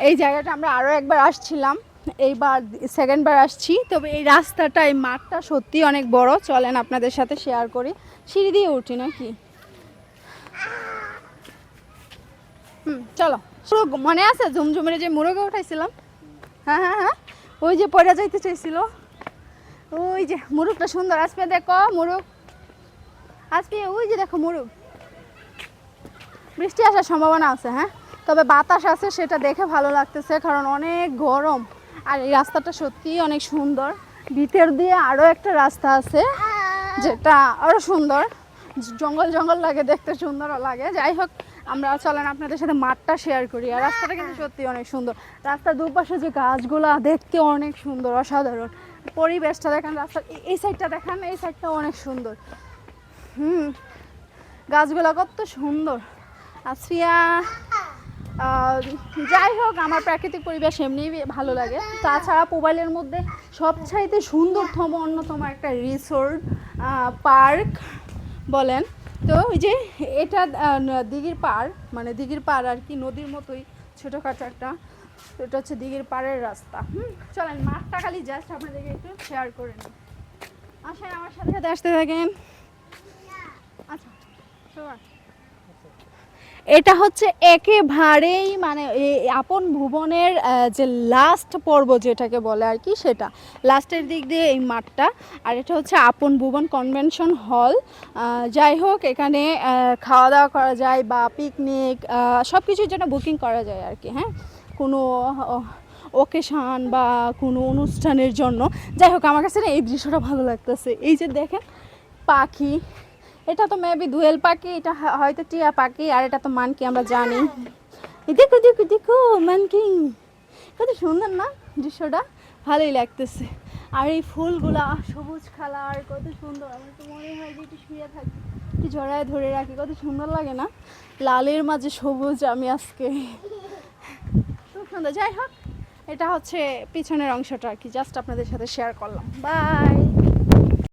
এই জায়গাটা আমরা আরও একবার আসছিলাম, এইবার সেকেন্ড বার আসছি। তবে এই রাস্তাটা, এই মাঠটা সত্যি অনেক বড়। চলেন আপনাদের সাথে শেয়ার করি। সিঁড়ি দিয়ে উঠি নাকি? চলো। মনে আছে ঝুমঝুমের যে মুরগে উঠাইছিলাম? হ্যাঁ হ্যাঁ হ্যাঁ, ওই যে পয়রা যাইতে চাইছিল, ওই যে মুরগটা সুন্দর। আজকে দেখো মুরগ, আজকে ওই যে দেখো মুরগ। বৃষ্টি আসার সম্ভাবনা আছে, হ্যাঁ, তবে বাতাস আছে, সেটা দেখে ভালো লাগতেছে, কারণ অনেক গরম। আর এই রাস্তাটা সত্যিই অনেক সুন্দর। ভিতর দিয়ে আরও একটা রাস্তা আছে যেটা আরও সুন্দর, জঙ্গল জঙ্গল লাগে, দেখতে সুন্দরও লাগে। যাই হোক, আমরা চলেন আপনাদের সাথে মাঠটা শেয়ার করি। আর রাস্তাটা কিন্তু সত্যি অনেক সুন্দর। রাস্তার দুপাশে যে গাছগুলা, দেখতে অনেক সুন্দর, অসাধারণ। পরিবেশটা দেখেন, রাস্তার এই সাইডটা দেখেন, এই সাইডটাও অনেক সুন্দর। গাছগুলা কত সুন্দর। আশ্রিয়া, যাই হোক, আমার প্রাকৃতিক পরিবেশ এমনি ভালো লাগে। তাছাড়া মোবাইলের মধ্যে সবচাইতে সুন্দরতম অন্যতম একটা রিসোর্ট, পার্ক বলেন তো, ওই যে এটা দিঘির পাড়, মানে দিঘির পাড় আর কি, নদীর মতোই ছোটোখাটো একটা। এটা হচ্ছে দিঘির পাড়ের রাস্তা। চলেন, মাঠটা খালি জাস্ট আপনাদেরকে একটু শেয়ার করে নিই। আসেন আমার সাথে সাথে আসতে থাকেন। আচ্ছা, এটা হচ্ছে একেবারেই মানে আপন ভুবনের যে লাস্ট পর্ব যেটাকে বলে আর কি, সেটা লাস্টের দিক দিয়ে এই মাঠটা। আর এটা হচ্ছে আপন ভুবন কনভেনশন হল। যাই হোক, এখানে খাওয়া দাওয়া করা যায় বা পিকনিক, সব কিছুর জন্য বুকিং করা যায় আর কি। হ্যাঁ, কোনো ওকেশন বা কোনো অনুষ্ঠানের জন্য। যাই হোক, আমার কাছে না এই দৃশ্যটা ভালো লাগতেছে। এই যে দেখেন পাখি, এটা তো মেবি দোয়েল পাখি, এটা হয়তো টিয়া পাখি, আর এটা তো মানকি, আমরা জানি। দেখো দেখো দেখো মানকি, কত সুন্দর না দৃশ্যটা, ভালোই লাগতেছে। আর এই ফুলগুলা সবুজ কালার, কত সুন্দর। আমার তো মনে হয় যে একটু শুয়ে থাকি, একটু জড়ায় ধরে রাখি, কত সুন্দর লাগে না? লালের মাঝে সবুজ, আমি আজকে খুব সুন্দর। যাই হোক, এটা হচ্ছে পিছনের অংশটা আর কি, জাস্ট আপনাদের সাথে শেয়ার করলাম। বাই।